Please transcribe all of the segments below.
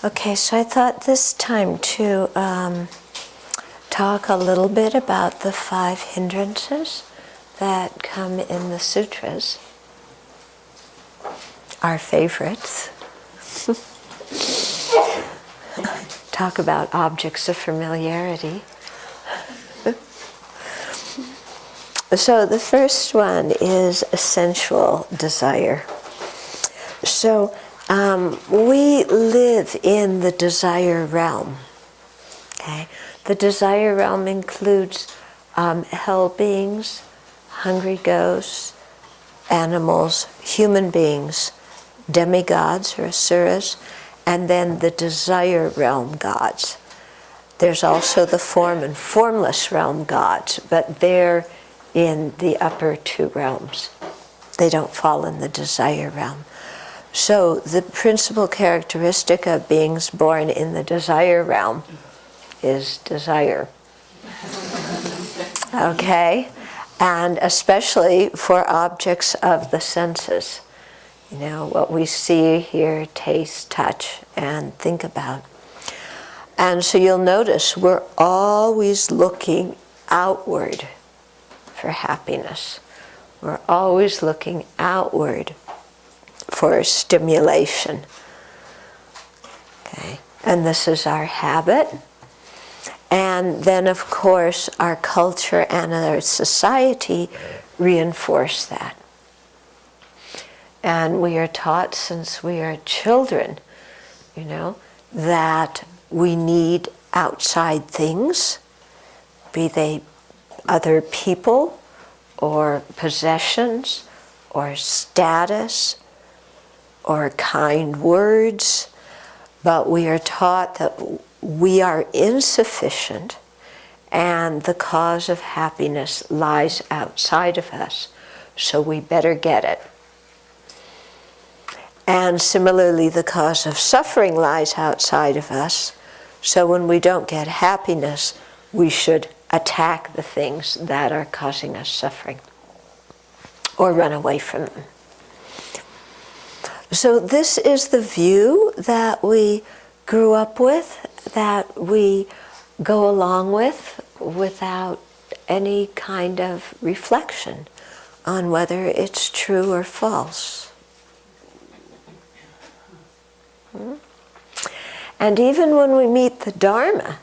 Okay, so I thought this time to talk a little bit about the 5 hindrances that come in the sutras, our favorites. Talk about objects of familiarity. So the first one is sensual desire. So we live in the desire realm. Okay, the desire realm includes hell beings, hungry ghosts, animals, human beings, demigods or asuras, and then the desire realm gods. There's also the form and formless realm gods, but they're in the upper 2 realms. They don't fall in the desire realm. So the principal characteristic of beings born in the desire realm is desire. Okay? And especially for objects of the senses. You know, what we see, hear, taste, touch, and think about. And so you'll notice we're always looking outward for happiness. We're always looking outward for stimulation. Okay? And this is our habit. And then, of course, our culture and our society reinforce that. And we are taught since we are children, you know, that we need outside things, be they other people or possessions or status or kind words, but we are taught that we are insufficient and the cause of happiness lies outside of us, so we better get it. And similarly, the cause of suffering lies outside of us, so when we don't get happiness, we should attack the things that are causing us suffering or run away from them. So this is the view that we grew up with, that we go along with without any kind of reflection on whether it's true or false. And even when we meet the Dharma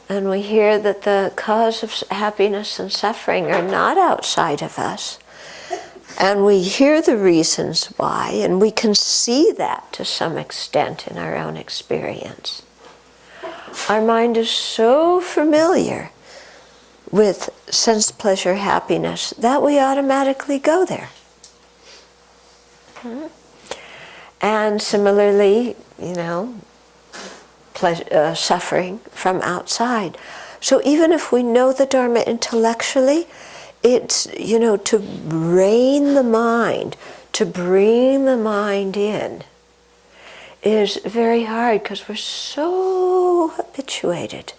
and we hear that the cause of happiness and suffering are not outside of us, and we hear the reasons why, and we can see that to some extent in our own experience, our mind is so familiar with sense, pleasure, happiness that we automatically go there. And similarly, you know, suffering from outside. So even if we know the Dharma intellectually, it's, you know, to rein the mind, to bring the mind in, is very hard because we're so habituated,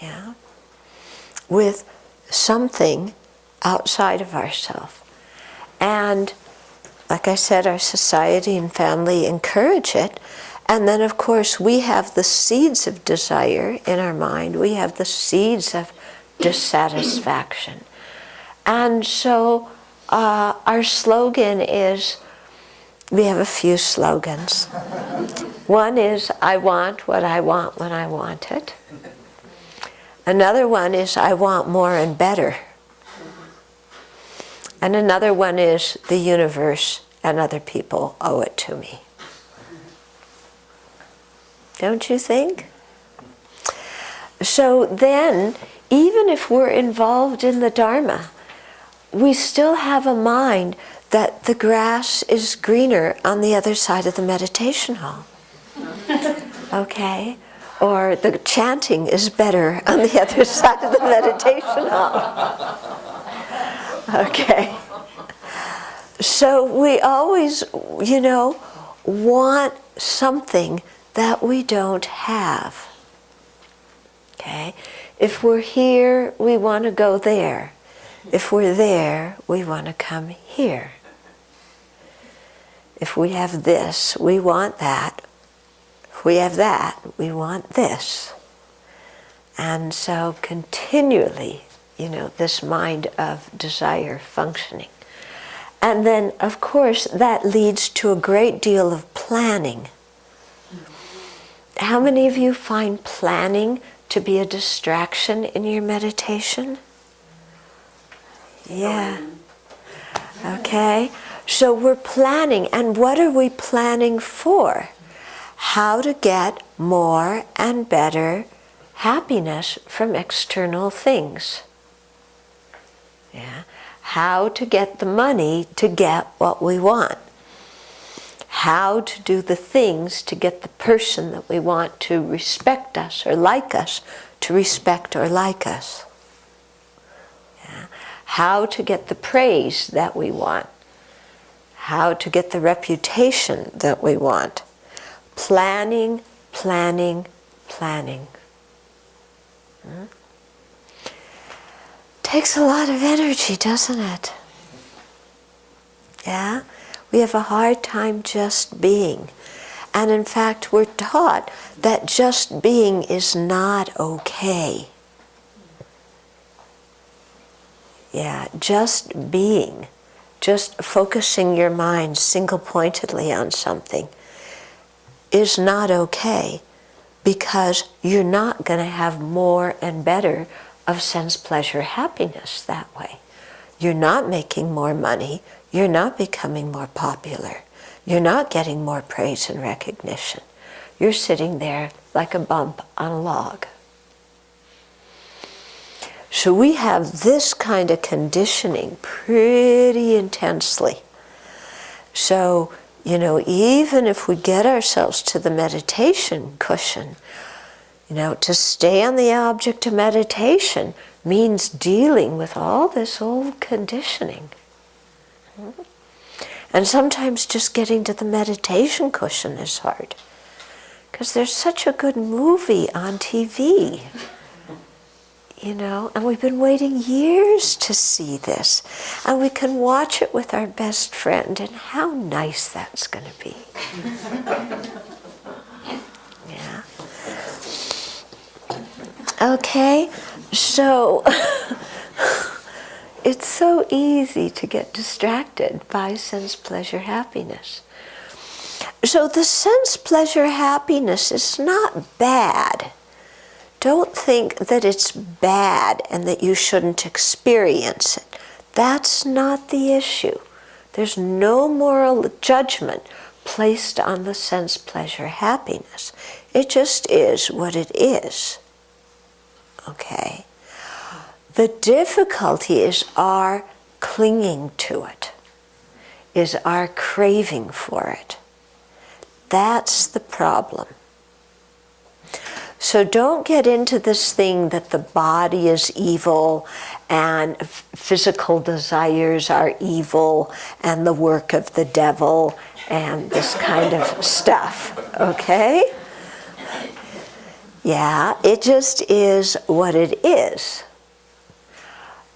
yeah, with something outside of ourselves. And like I said, our society and family encourage it. And then, of course, we have the seeds of desire in our mind. We have the seeds of dissatisfaction. And so our slogan is, we have a few slogans. One is, I want what I want when I want it. Another one is, I want more and better. And another one is, the universe and other people owe it to me. Don't you think? So then, even if we're involved in the Dharma, we still have a mind that the grass is greener on the other side of the meditation hall. Okay? Or the chanting is better on the other side of the meditation hall. Okay? So we always, you know, want something that we don't have. Okay? If we're here, we want to go there. If we're there, we want to come here. If we have this, we want that. we have that, we want this. And so continually, this mind of desire functioning. And then, of course, that leads to a great deal of planning. How many of you find planning to be a distraction in your meditation? Yeah. Okay. So we're planning. And what are we planning for? How to get more and better happiness from external things. Yeah. How to get the money to get what we want. How to do the things to get the person that we want to respect us or like us to respect or like us. Yeah. How to get the praise that we want. How to get the reputation that we want. Planning, planning, planning. Takes a lot of energy, doesn't it? Yeah? We have a hard time just being. And in fact, we're taught that just being is not okay. Yeah, just being, just focusing your mind single-pointedly on something is not okay, because you're not going to have more and better of sense, pleasure, happiness that way. You're not making more money. You're not becoming more popular. You're not getting more praise and recognition. You're sitting there like a bump on a log. So we have this kind of conditioning pretty intensely. So, even if we get ourselves to the meditation cushion, to stay on the object of meditation means dealing with all this old conditioning. And sometimes just getting to the meditation cushion is hard, because there's such a good movie on TV, and we've been waiting years to see this, and we can watch it with our best friend, and how nice that's going to be. Yeah. Okay, so it's so easy to get distracted by sense, pleasure, happiness. So the sense, pleasure, happiness is not bad. Don't think that it's bad and that you shouldn't experience it. That's not the issue. There's no moral judgment placed on the sense, pleasure, happiness. It just is what it is. Okay? The difficulty is our clinging to it, is our craving for it. That's the problem. So don't get into this thing that the body is evil and physical desires are evil and the work of the devil and this kind of stuff, okay? Yeah, it just is what it is.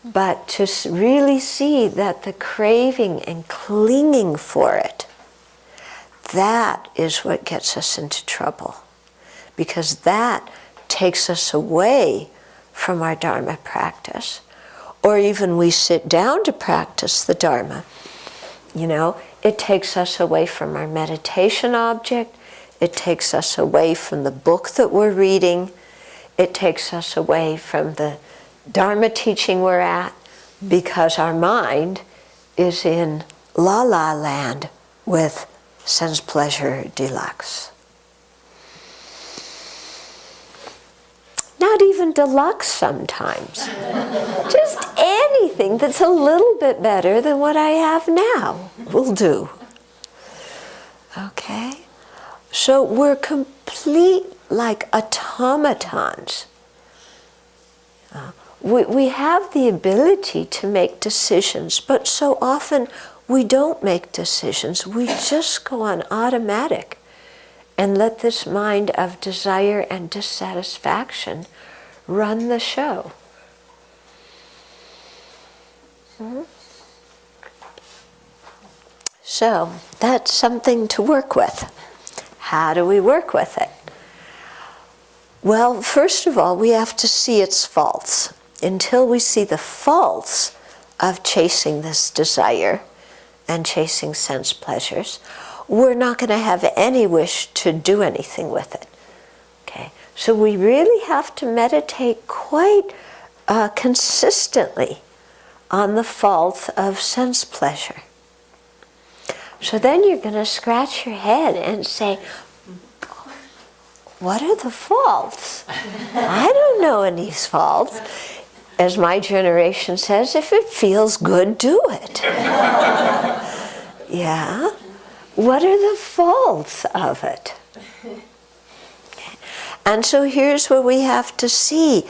But to really see that the craving and clinging for it, that is what gets us into trouble. Because that takes us away from our Dharma practice. Or even we sit down to practice the Dharma. It takes us away from our meditation object. It takes us away from the book that we're reading. It takes us away from the Dharma teaching we're at, because our mind is in la-la land with sense pleasure deluxe. Not even deluxe sometimes. Just anything that's a little bit better than what I have now will do. Okay? So we're complete like automatons. We have the ability to make decisions, but so often we don't make decisions. We just go on automatic and let this mind of desire and dissatisfaction run the show. So that's something to work with. How do we work with it? Well, first of all, we have to see its faults. Until we see the faults of chasing this desire and chasing sense pleasures, we're not going to have any wish to do anything with it. Okay? So we really have to meditate quite consistently on the faults of sense pleasure. So then you're going to scratch your head and say, what are the faults? I don't know any faults. As my generation says, if it feels good, do it. Yeah? What are the faults of it? And so here's where we have to see,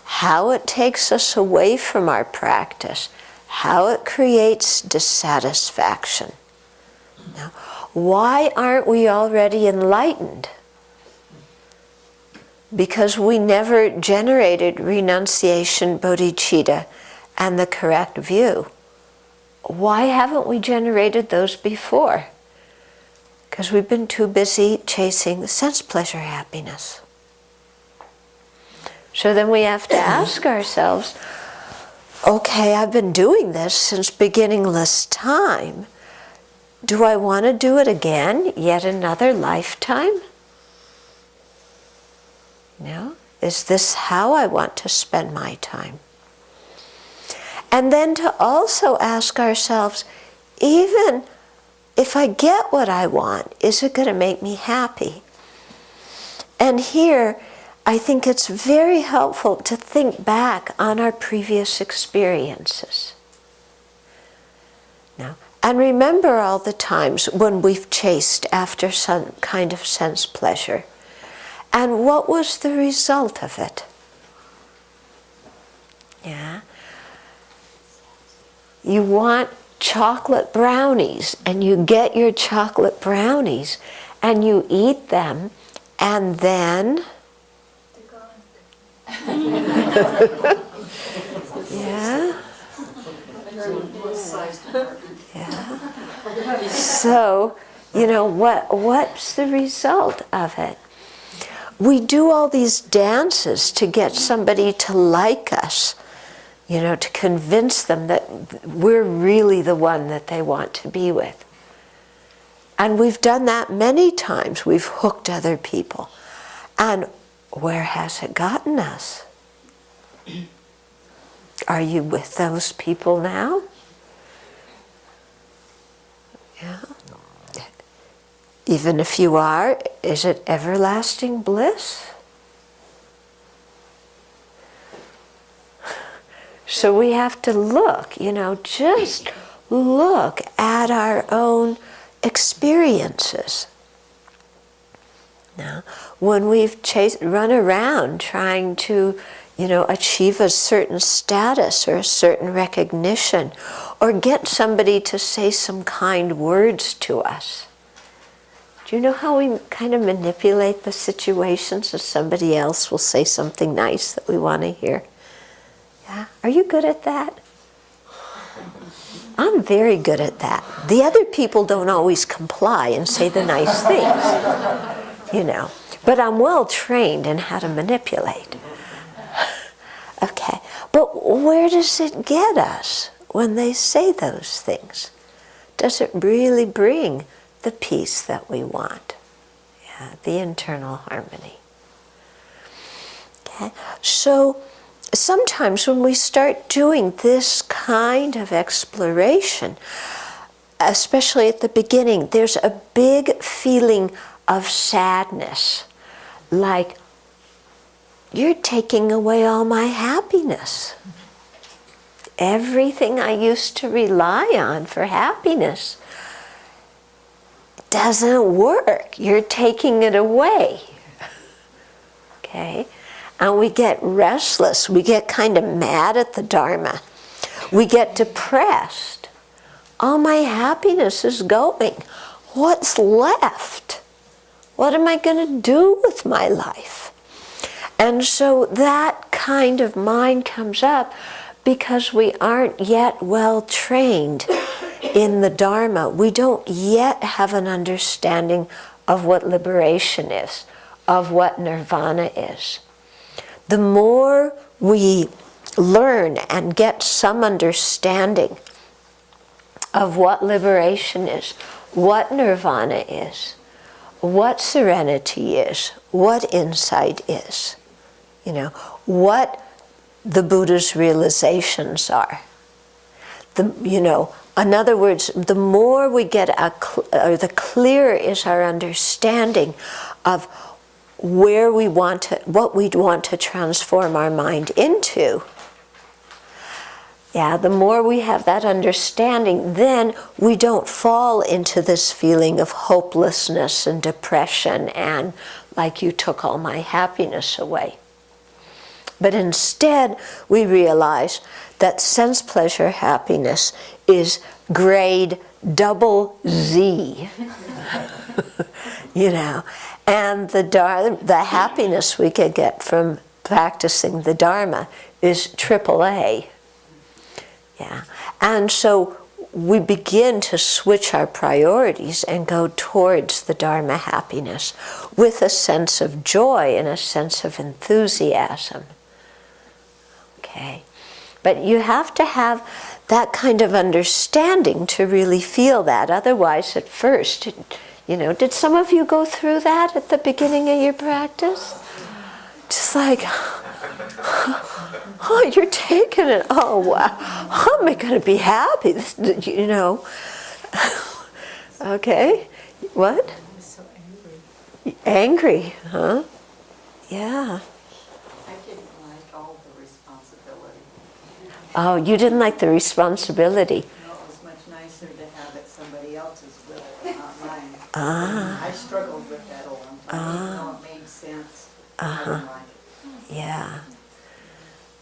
how it takes us away from our practice, how it creates dissatisfaction. Now, why aren't we already enlightened? Because we never generated renunciation, bodhicitta, and the correct view. Why haven't we generated those before? Because we've been too busy chasing sense pleasure happiness. So then we have to ask ourselves, okay, I've been doing this since beginningless time. Do I want to do it again, yet another lifetime? No? Is this how I want to spend my time? And then to also ask ourselves, even if I get what I want, is it going to make me happy? And here, I think it's very helpful to think back on our previous experiences. Now, and remember all the times when we've chased after some kind of sense pleasure. And what was the result of it? Yeah? You want chocolate brownies, and you get your chocolate brownies, and you eat them, and then... Yeah? Yeah. So, what's the result of it? We do all these dances to get somebody to like us, to convince them that we're really the one that they want to be with. And we've done that many times. We've hooked other people. And where has it gotten us? Are you with those people now? Yeah. Even if you are, is it everlasting bliss? So we have to look, just look at our own experiences. Now, when we've run around trying to, achieve a certain status or a certain recognition, or get somebody to say some kind words to us. Do you know how we kind of manipulate the situation so somebody else will say something nice that we want to hear? Yeah? Are you good at that? I'm very good at that. The other people don't always comply and say the nice things, But I'm well trained in how to manipulate. Okay, but where does it get us when they say those things? Does it really bring the peace that we want? Yeah, the internal harmony. Okay, so sometimes when we start doing this kind of exploration, especially at the beginning, there's a big feeling of sadness, like, you're taking away all my happiness. Everything I used to rely on for happiness doesn't work. You're taking it away. Okay? And we get restless. We get kind of mad at the Dharma. We get depressed. All my happiness is going. What's left? What am I going to do with my life? And so that kind of mind comes up because we aren't yet well trained in the Dharma. We don't yet have an understanding of what liberation is, of what nirvana is. The more we learn and get some understanding of what liberation is, what nirvana is, what serenity is, what insight is, what the Buddha's realizations are. In other words, the more we get, the clearer is our understanding of where we want to, what we want to transform our mind into. Yeah, the more we have that understanding, then we don't fall into this feeling of hopelessness and depression and like you took all my happiness away. But instead, we realize that sense pleasure happiness is grade double Z. And the happiness we could get from practicing the Dharma is triple A. Yeah. And so we begin to switch our priorities and go towards the Dharma happiness with a sense of joy and a sense of enthusiasm. Okay. But you have to have that kind of understanding to really feel that. Otherwise, at first, did some of you go through that at the beginning of your practice? Just like, oh, you're taking it. Oh, wow. How am I going to be happy? Okay. What? I was so angry. Angry, huh? Yeah. I didn't like all the responsibility. Oh, you didn't like the responsibility. No, it was much nicer to have it somebody else's will, not mine. Ah. I struggled with that a long time, even though it made sense. I didn't like it. Yeah.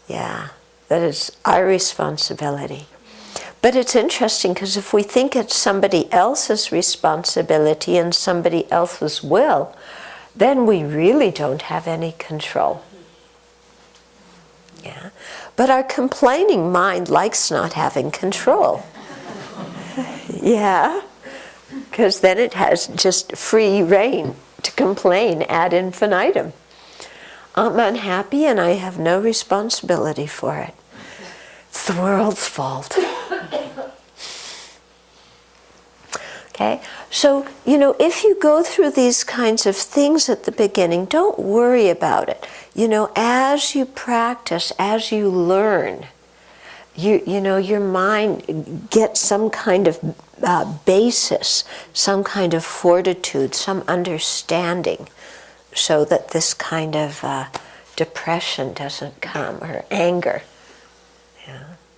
Yeah. That is our responsibility. But it's interesting because if we think it's somebody else's responsibility and somebody else's will, then we really don't have any control. Yeah. But our complaining mind likes not having control. Yeah. Because then it has just free rein to complain ad infinitum. I'm unhappy and I have no responsibility for it. It's the world's fault. Okay? So, if you go through these kinds of things at the beginning, don't worry about it. As you practice, as you learn, your mind gets some kind of basis, some kind of fortitude, some understanding, so that this kind of depression doesn't come, or anger,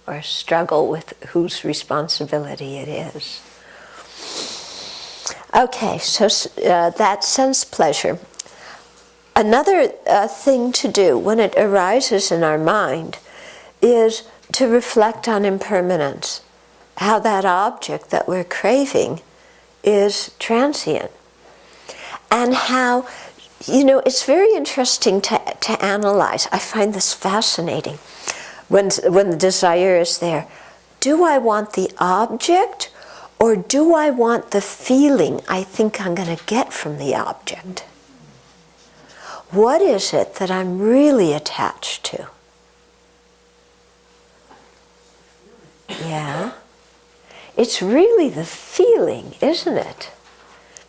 or struggle with whose responsibility it is. Okay, so that's sense pleasure. Another thing to do when it arises in our mind is to reflect on impermanence, how that object that we're craving is transient, and how, it's very interesting to analyze. I find this fascinating. When the desire is there, do I want the object or do I want the feeling I think I'm going to get from the object? What is it that I'm really attached to? Yeah. It's really the feeling, isn't it?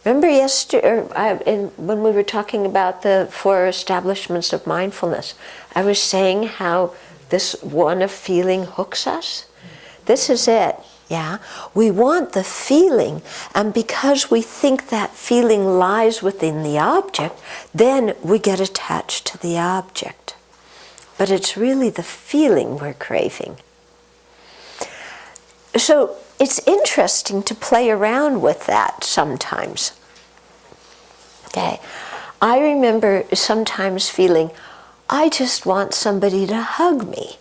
Remember when we were talking about the 4 establishments of mindfulness, I was saying how this one of feeling hooks us? This is it, yeah? We want the feeling, and because we think that feeling lies within the object, then we get attached to the object. But it's really the feeling we're craving. So it's interesting to play around with that sometimes. Okay, I remember sometimes feeling, I just want somebody to hug me,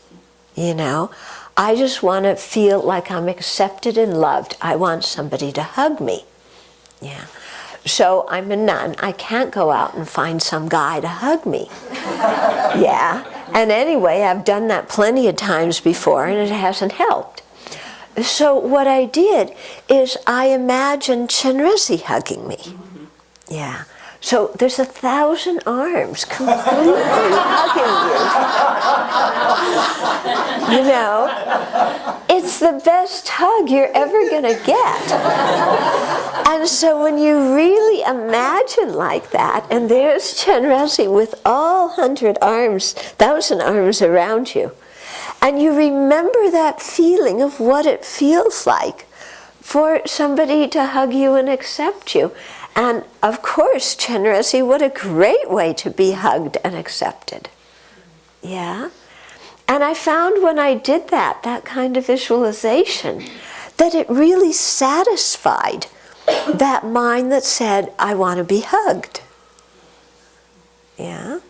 I just want to feel like I'm accepted and loved. I want somebody to hug me. Yeah. So I'm a nun. I can't go out and find some guy to hug me. Yeah. And anyway, I've done that plenty of times before and it hasn't helped. So what I did is I imagined Chenrezig hugging me. Yeah. So there's 1,000 arms completely hugging you. You know, it's the best hug you're ever going to get. And so when you really imagine like that, and there's Chenrezig with all 100 arms, 1,000 arms around you, and you remember that feeling of what it feels like for somebody to hug you and accept you. And of course, Chenrezig, what a great way to be hugged and accepted. Yeah? And I found when I did that kind of visualization, that it really satisfied that mind that said, I want to be hugged. Yeah?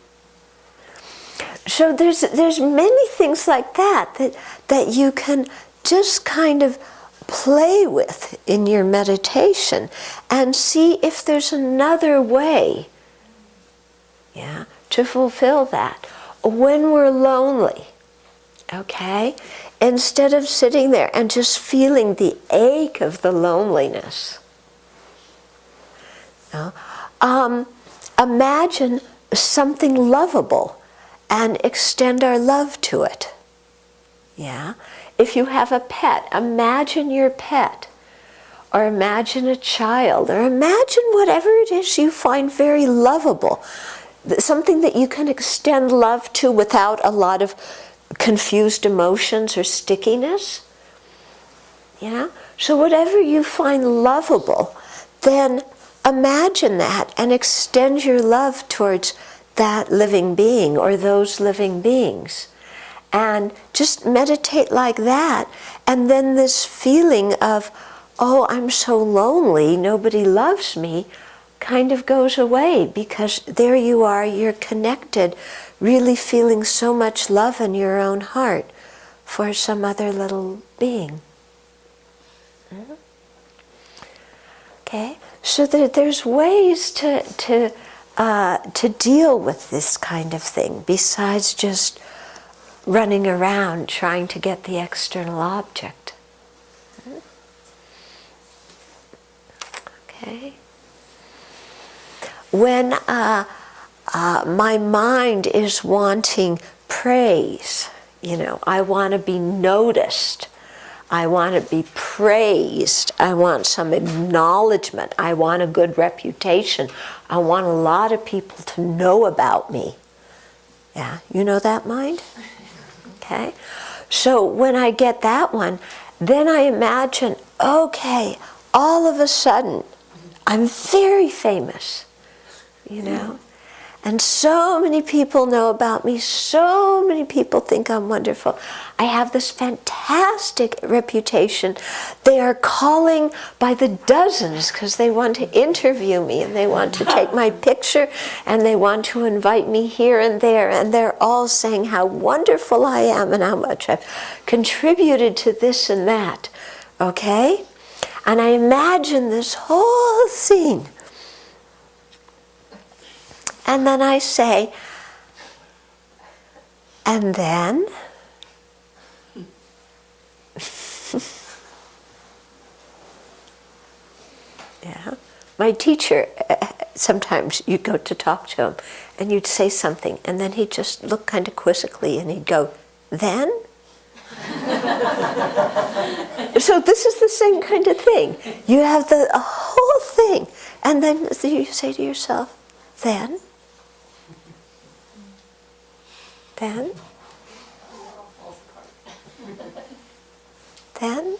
So there's many things like that you can just kind of play with in your meditation and see if there's another way, yeah, to fulfill that. When we're lonely, okay, instead of sitting there and just feeling the ache of the loneliness, imagine something lovable and extend our love to it. Yeah? If you have a pet, imagine your pet, or imagine a child, or imagine whatever it is you find very lovable, something that you can extend love to without a lot of confused emotions or stickiness. Yeah? So whatever you find lovable, then imagine that and extend your love towards that living being or those living beings. And just meditate like that, and then this feeling of, oh, I'm so lonely, nobody loves me, kind of goes away, because there you are, you're connected, really feeling so much love in your own heart for some other little being. Okay, so there's ways to deal with this kind of thing besides just running around trying to get the external object. Okay. When my mind is wanting praise, you know, I want to be noticed, I want to be praised, I want some acknowledgement, I want a good reputation, I want a lot of people to know about me. Yeah, you know that mind? Okay, so when I get that one, then I imagine, okay, all of a sudden, I'm very famous, you know, and so many people know about me, so many people think I'm wonderful. I have this fantastic reputation. They are calling by the dozens because they want to interview me and they want to take my picture and they want to invite me here and there, and they're all saying how wonderful I am and how much I've contributed to this and that, okay? And I imagine this whole scene. And then I say, and then? Yeah. My teacher, sometimes you'd go to talk to him, and you'd say something, and then he'd just look kind of quizzically, and he'd go, then? So this is the same kind of thing. You have the whole thing, and then you say to yourself, then? Then? Then?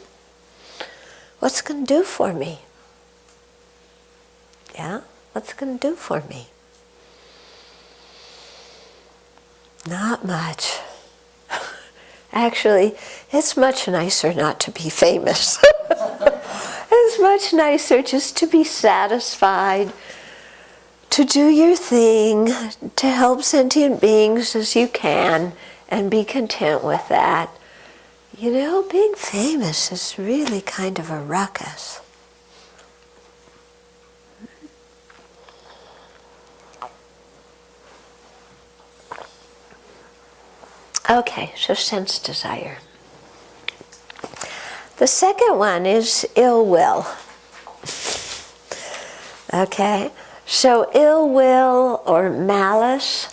What's it going to do for me? Yeah? What's it going to do for me? Not much. Actually, it's much nicer not to be famous. It's much nicer just to be satisfied, to do your thing, to help sentient beings as you can, and be content with that. You know, being famous is really kind of a ruckus. Okay, so sense desire. The second one is ill will. Okay, So ill will or malice,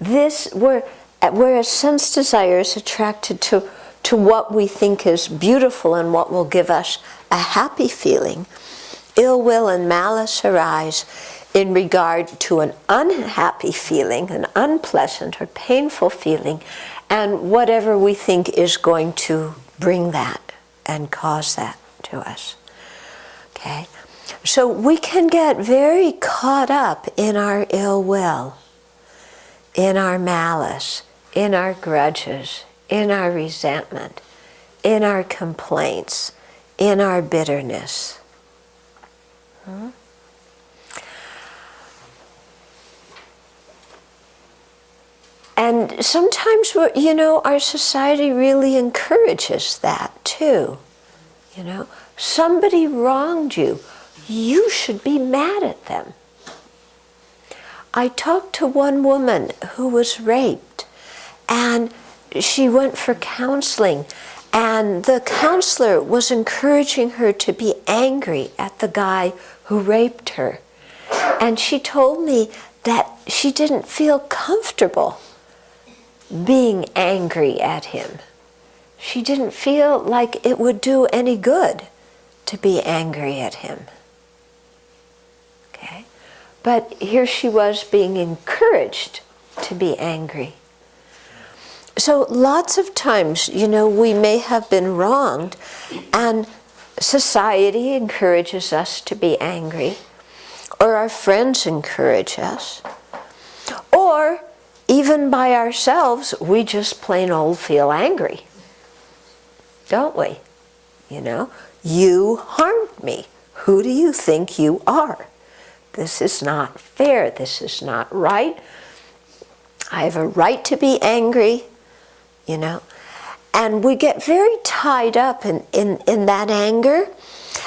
whereas sense desire is attracted to what we think is beautiful and what will give us a happy feeling, ill will and malice arise in regard to an unhappy feeling, an unpleasant or painful feeling, and whatever we think is going to bring that and cause that to us. Okay? So we can get very caught up in our ill will, in our malice, in our grudges, in our resentment, in our complaints, in our bitterness. And sometimes, our society really encourages that too. Somebody wronged you. You should be mad at them. I talked to one woman who was raped, and she went for counseling, and the counselor was encouraging her to be angry at the guy who raped her. And she told me that she didn't feel comfortable being angry at him. She didn't feel like it would do any good to be angry at him. Okay? But here she was being encouraged to be angry. So lots of times, we may have been wronged, and society encourages us to be angry, or our friends encourage us, or even by ourselves, we just plain old feel angry, don't we? You harmed me. Who do you think you are? This is not fair. This is not right. I have a right to be angry, And we get very tied up in that anger.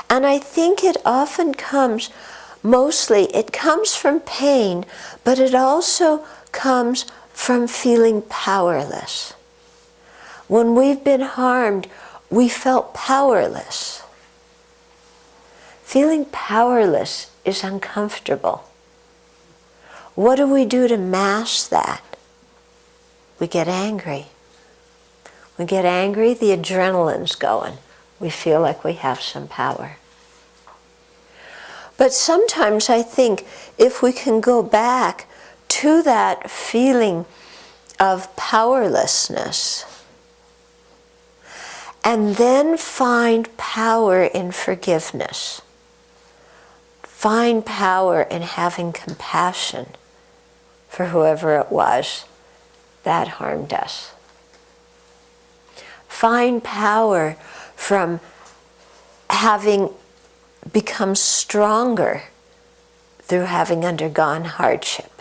And I think it often comes, it comes from pain, but it also comes from feeling powerless. When we've been harmed, we felt powerless. Feeling powerless is uncomfortable. What do we do to mask that? We get angry. We get angry, the adrenaline's going. We feel like we have some power. But sometimes I think if we can go back to that feeling of powerlessness and then find power in forgiveness, find power in having compassion for whoever it was that harmed us. Find power from having become stronger through having undergone hardship.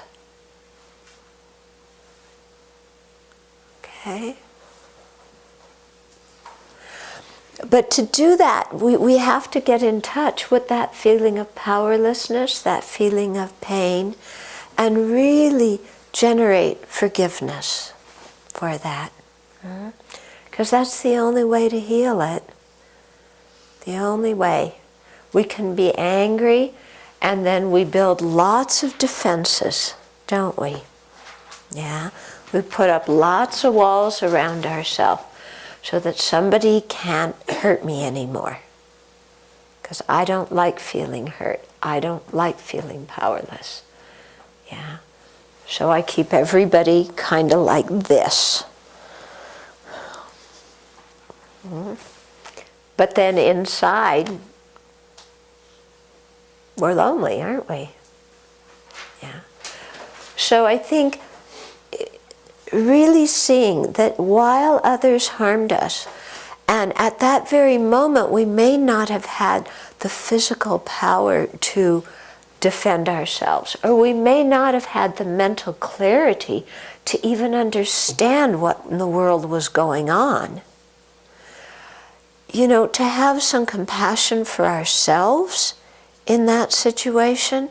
Okay? But to do that, we have to get in touch with that feeling of powerlessness, that feeling of pain, and really generate forgiveness for that. Because that's the only way to heal it. The only way. We can be angry, and then we build lots of defenses, don't we? Yeah? We put up lots of walls around ourselves so that somebody can't hurt me anymore. Because I don't like feeling hurt. I don't like feeling powerless. Yeah? So I keep everybody kind of like this. But then inside, we're lonely, aren't we? Yeah. So I think really seeing that while others harmed us, and at that very moment we may not have had the physical power to defend ourselves, or we may not have had the mental clarity to even understand what in the world was going on. To have some compassion for ourselves in that situation,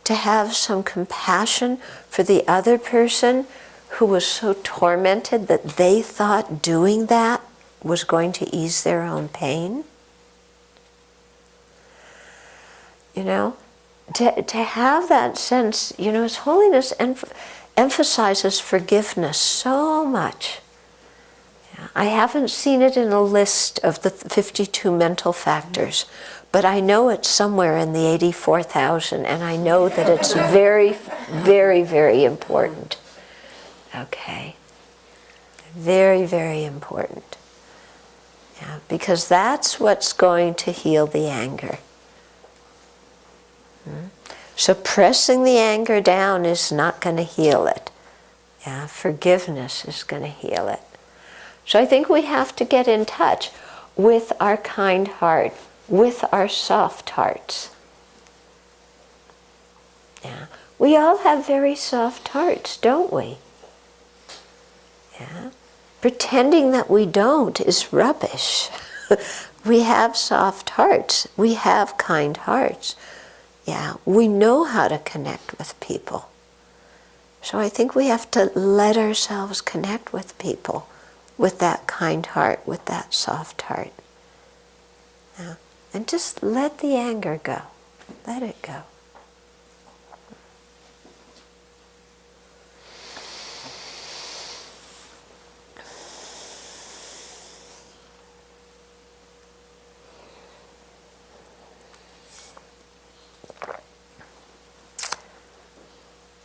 to have some compassion for the other person who was so tormented that they thought doing that was going to ease their own pain. to have that sense, His Holiness emphasizes forgiveness so much. I haven't seen it in a list of the 52 mental factors, but I know it's somewhere in the 84,000, and I know that it's very, very, very important. Okay? Very, very important. Yeah, because that's what's going to heal the anger. So pressing the anger down is not going to heal it. Yeah, forgiveness is going to heal it. So I think we have to get in touch with our kind heart, with our soft hearts. Yeah, we all have very soft hearts, don't we? Yeah, pretending that we don't is rubbish. We have soft hearts. We have kind hearts. Yeah, we know how to connect with people. So I think we have to let ourselves connect with people with that kind heart, with that soft heart. Yeah. And just let the anger go. Let it go.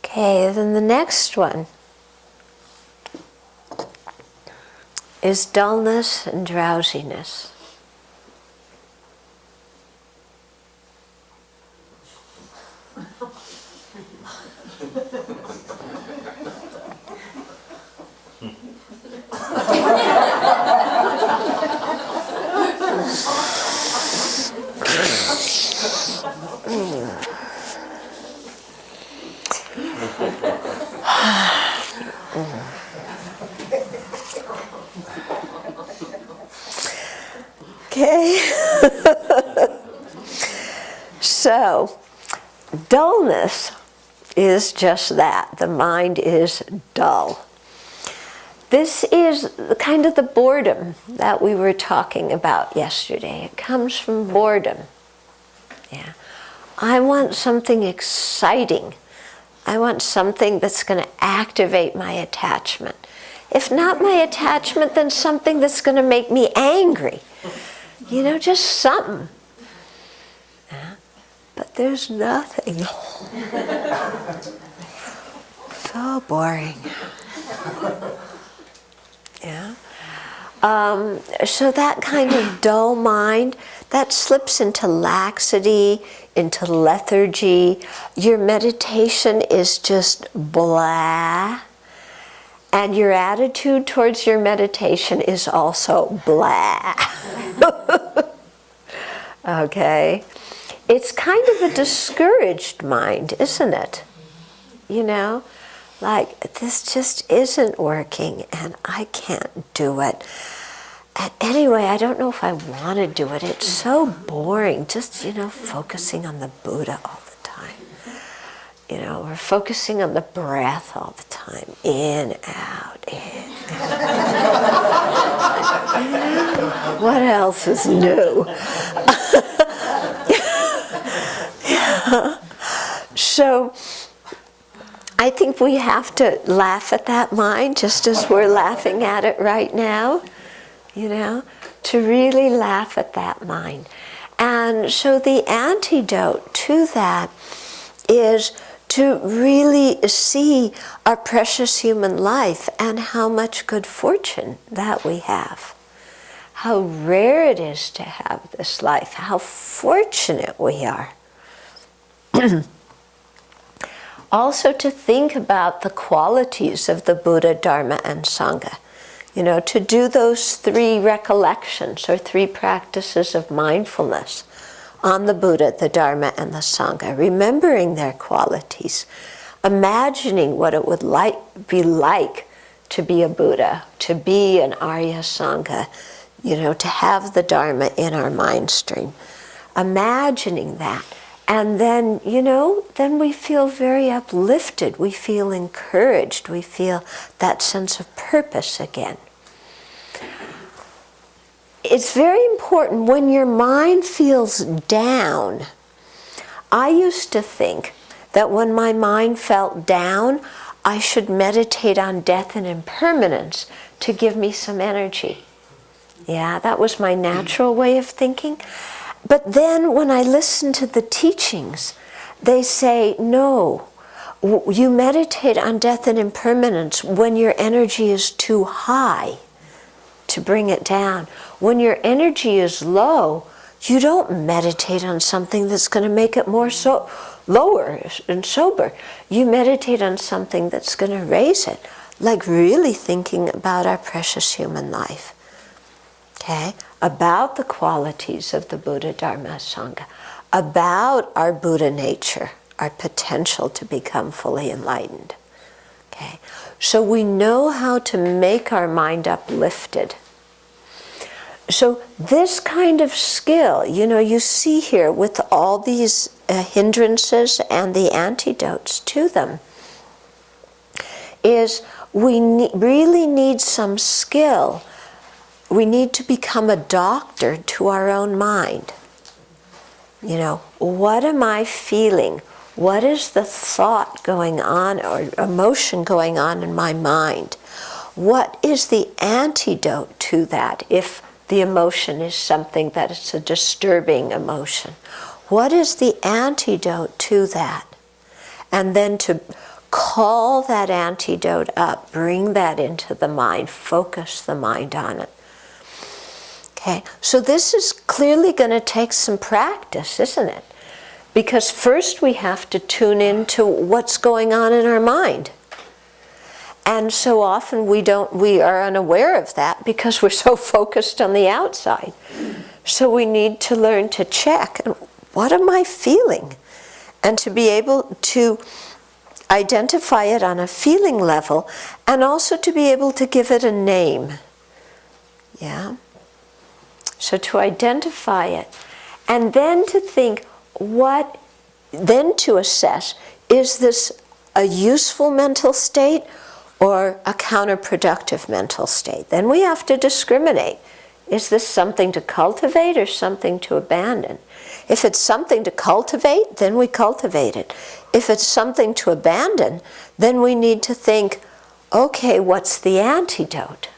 Okay, then the next one is dullness and drowsiness. Okay. So, dullness is just that. The mind is dull. This is kind of the boredom that we were talking about yesterday. It comes from boredom. Yeah. I want something exciting. I want something that's going to activate my attachment. If not my attachment, then something that's going to make me angry. Just something. Yeah. But there's nothing. So boring. Yeah. So that kind of dull mind, that slips into laxity, into lethargy. Your meditation is just blah. And your attitude towards your meditation is also blah. Okay? It's kind of a discouraged mind, isn't it? Like, this just isn't working and I can't do it. And anyway, I don't know if I want to do it. It's so boring, just, focusing on the Buddha all the time. We're focusing on the breath all the time. In, out, in, out. What else is new? Yeah. So, I think we have to laugh at that mind just as we're laughing at it right now, to really laugh at that mind. And so the antidote to that is to really see our precious human life and how much good fortune that we have. How rare it is to have this life, how fortunate we are. Also to think about the qualities of the Buddha, Dharma, and Sangha. To do those 3 recollections or 3 practices of mindfulness on the Buddha, the Dharma, and the Sangha, remembering their qualities, imagining what it would be like to be a Buddha, to be an Arya Sangha, to have the Dharma in our mind stream. Imagining that. And then, then we feel very uplifted. We feel encouraged. We feel that sense of purpose again. It's very important when your mind feels down. I used to think that when my mind felt down, I should meditate on death and impermanence to give me some energy. Yeah, that was my natural way of thinking. But then when I listen to the teachings, they say, no, you meditate on death and impermanence when your energy is too high to bring it down. When your energy is low, you don't meditate on something that's going to make it more lower and sober. You meditate on something that's going to raise it, like really thinking about our precious human life. Okay? About the qualities of the Buddha, Dharma, Sangha, about our Buddha nature, our potential to become fully enlightened. Okay? So we know how to make our mind uplifted. So this kind of skill, you see here with all these hindrances and the antidotes to them, is we really need some skill. We need to become a doctor to our own mind. What am I feeling? What is the thought going on or emotion going on in my mind? What is the antidote to that if the emotion is something that is a disturbing emotion? What is the antidote to that? And then to call that antidote up, bring that into the mind, focus the mind on it. Okay, so this is clearly going to take some practice, isn't it? Because first we have to tune into what's going on in our mind. And so often we are unaware of that because we're so focused on the outside. So we need to learn to check, what am I feeling? And to be able to identify it on a feeling level, and also to be able to give it a name. Yeah? So to identify it, and then to think, then to assess, is this a useful mental state or a counterproductive mental state? Then we have to discriminate. Is this something to cultivate or something to abandon? If it's something to cultivate, then we cultivate it. If it's something to abandon, then we need to think, okay, what's the antidote?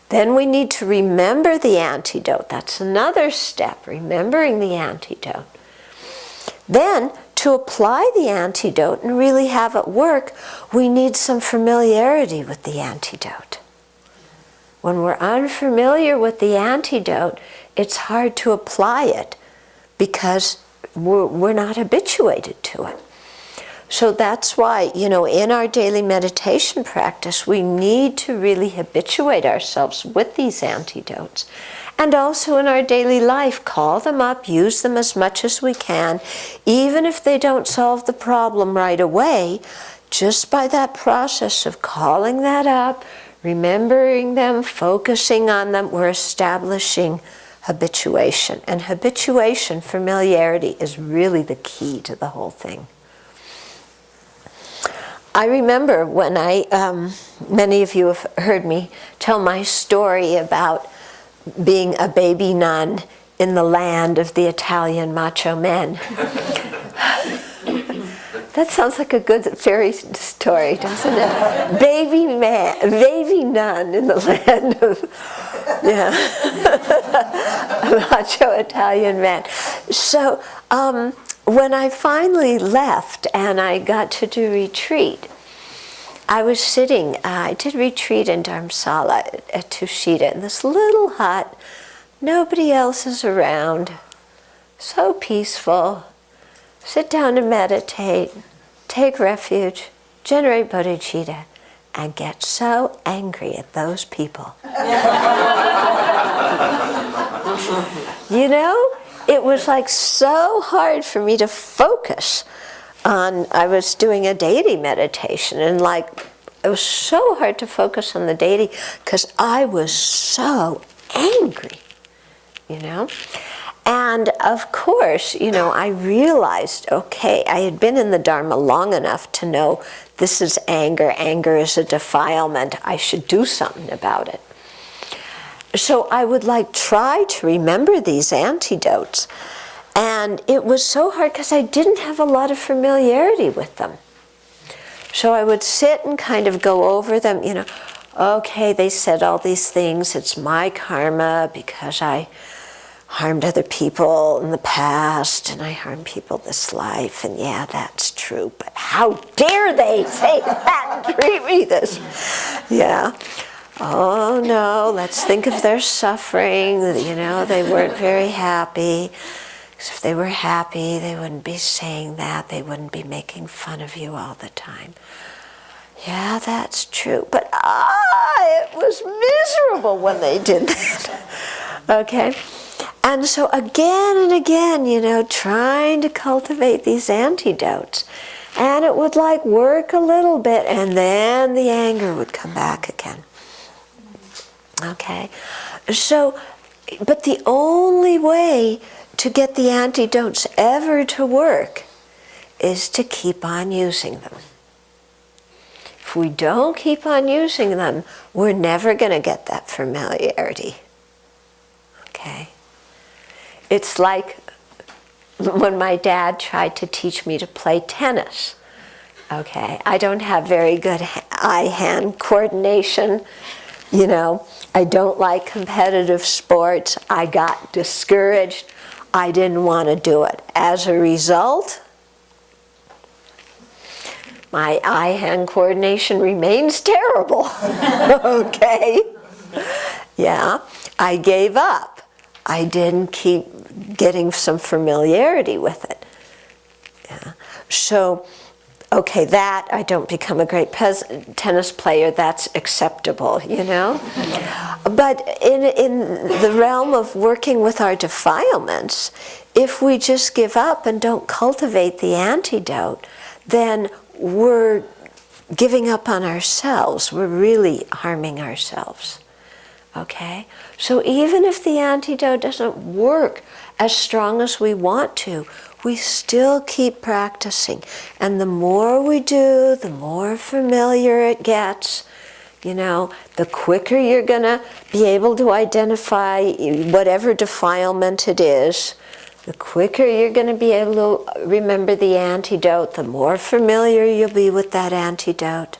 Then we need to remember the antidote. That's another step, remembering the antidote. Then, to apply the antidote and really have it work, we need some familiarity with the antidote. When we're unfamiliar with the antidote, it's hard to apply it because we're not habituated to it. So that's why, in our daily meditation practice, we need to really habituate ourselves with these antidotes. And also in our daily life, call them up, use them as much as we can, even if they don't solve the problem right away. Just by that process of calling that up, remembering them, focusing on them, we're establishing habituation. And habituation, familiarity, is really the key to the whole thing. I remember when many of you have heard me tell my story about being a baby nun in the land of the Italian macho men. That sounds like a good fairy story, doesn't it? Baby nun in the land of, macho Italian man. So when I finally left and I got to do retreat, I was sitting, I did retreat in Dharamsala at Tushita in this little hut. Nobody else is around. So peaceful. Sit down and meditate, take refuge, generate bodhicitta, and get so angry at those people. It was like so hard for me to focus on, I was doing a deity meditation, and it was so hard to focus on the deity because I was so angry, And of course, I realized, okay, I had been in the Dharma long enough to know this is anger. Anger is a defilement. I should do something about it. So I would try to remember these antidotes. And it was so hard because I didn't have a lot of familiarity with them. So I would sit and kind of go over them, you know, okay, they said all these things, it's my karma because I harmed other people in the past and I harmed people this life, and yeah, that's true, but how dare they say that and treat me this? Yeah. Oh no, let's think of their suffering, you know, they weren't very happy. Because if they were happy, they wouldn't be saying that, they wouldn't be making fun of you all the time. Yeah, that's true, but it was miserable when they did that. Okay? And so again and again, you know, trying to cultivate these antidotes. And it would like work a little bit, and then the anger would come back again. Okay? So, but the only way to get the antidotes ever to work is to keep on using them. If we don't keep on using them, we're never going to get that familiarity. Okay? It's like when my dad tried to teach me to play tennis. Okay? I don't have very good eye-hand coordination. You know, I don't like competitive sports. I got discouraged. I didn't want to do it. As a result, my eye-hand coordination remains terrible. Okay? Yeah, I gave up. I didn't keep getting some familiarity with it. Yeah. So, okay, that I don't become a great tennis player, that's acceptable, you know? But in the realm of working with our defilements, if we just give up and don't cultivate the antidote, then we're giving up on ourselves. We're really harming ourselves. Okay? So even if the antidote doesn't work as strong as we want to, we still keep practicing. And the more we do, the more familiar it gets. You know, the quicker you're going to be able to identify whatever defilement it is, the quicker you're going to be able to remember the antidote, the more familiar you'll be with that antidote.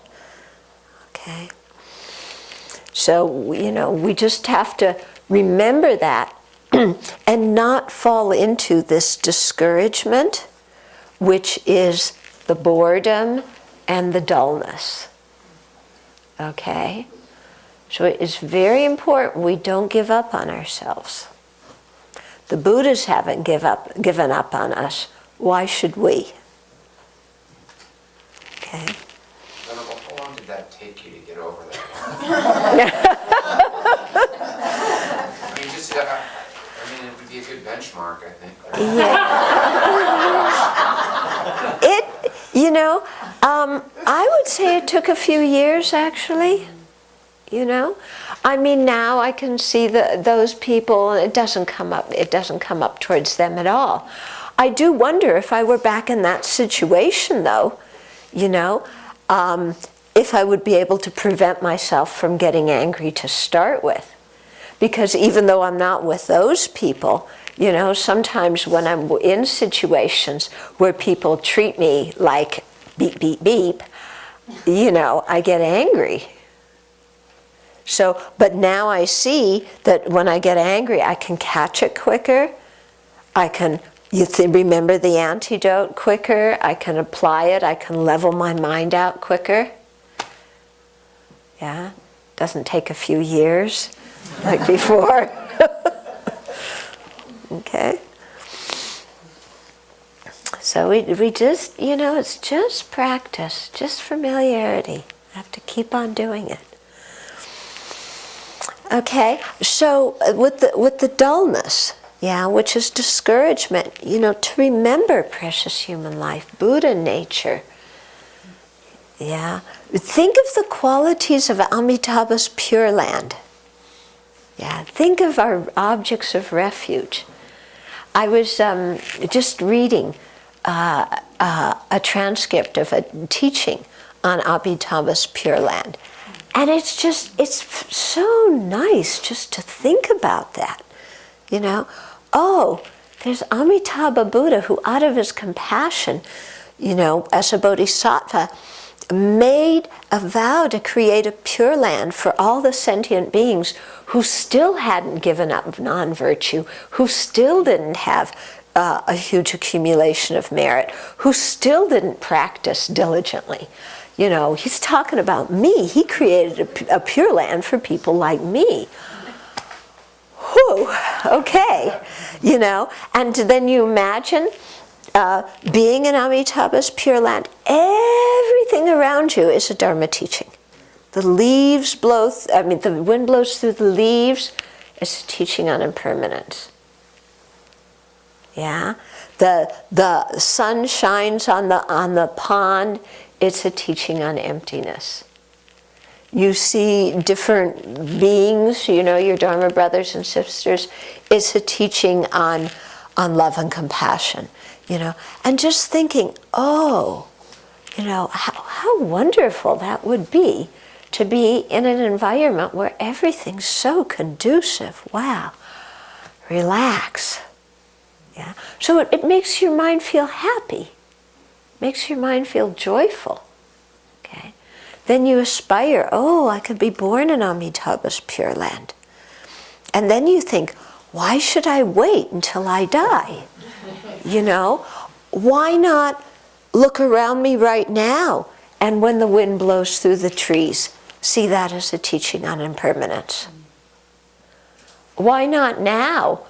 Okay? So, you know, we just have to remember that and not fall into this discouragement, which is the boredom and the dullness. Okay? So it is very important we don't give up on ourselves. The Buddhas haven't given up on us. Why should we? Okay? How long did that take you to get over that? I mean, just, it would be a good benchmark, I think. Yeah. You know, I would say it took a few years, actually. You know, I mean, now I can see those people, and it doesn't come up towards them at all. I do wonder if I were back in that situation, though, you know, if I would be able to prevent myself from getting angry to start with. Because even though I'm not with those people, you know, sometimes when I'm in situations where people treat me like beep, beep, beep, you know, I get angry. So, but now I see that when I get angry, I can catch it quicker. I can remember the antidote quicker. I can apply it. I can level my mind out quicker. Yeah, doesn't take a few years like before. Okay. So we just, you know, it's just practice, just familiarity. I have to keep on doing it. Okay, so with the dullness, yeah, which is discouragement, you know, to remember precious human life, Buddha nature. Yeah, think of the qualities of Amitabha's Pure Land. Yeah, think of our objects of refuge. I was just reading a transcript of a teaching on Amitabha's Pure Land. And it's so nice just to think about that. You know, oh, There's Amitabha Buddha who, out of his compassion, as a bodhisattva, made a vow to create a pure land for all the sentient beings who still hadn't given up non-virtue, who still didn't have a huge accumulation of merit, who still didn't practice diligently. He's talking about me. He created a pure land for people like me. Whew, okay, and then you imagine being in Amitabha's Pure Land. Everything around you is a Dharma teaching. The wind blows through the leaves. It's a teaching on impermanence. Yeah, the sun shines on the pond. It's a teaching on emptiness. You see different beings, your Dharma brothers and sisters. It's a teaching on love and compassion, and just thinking, how wonderful that would be to be in an environment where everything's so conducive. Wow, relax. Yeah. So it makes your mind feel happy, makes your mind feel joyful. Okay. Then you aspire, I could be born in Amitabha's Pure Land. And then you think, why should I wait until I die? Why not look around me right now, and when the wind blows through the trees, see that as a teaching on impermanence? Why not now,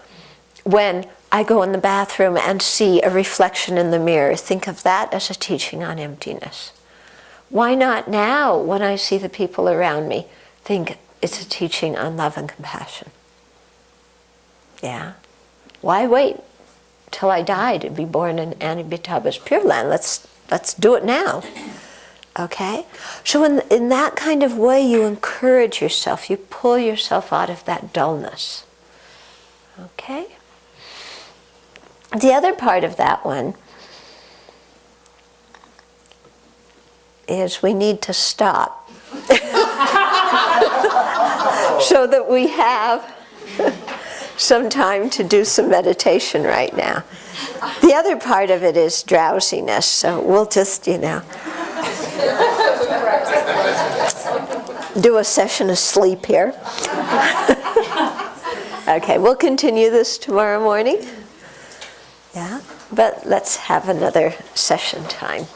when I go in the bathroom and see a reflection in the mirror, think of that as a teaching on emptiness? Why not now, when I see the people around me, think it's a teaching on love and compassion? Yeah. Why wait till I die to be born in Amitabha's Pure Land? Let's do it now. Okay? So in that kind of way, you encourage yourself. You pull yourself out of that dullness. Okay? The other part of that one is we need to stop so that we have some time to do some meditation right now. The other part of it is drowsiness, so we'll just, do a session of sleep here. Okay, we'll continue this tomorrow morning. Yeah, but let's have another session time.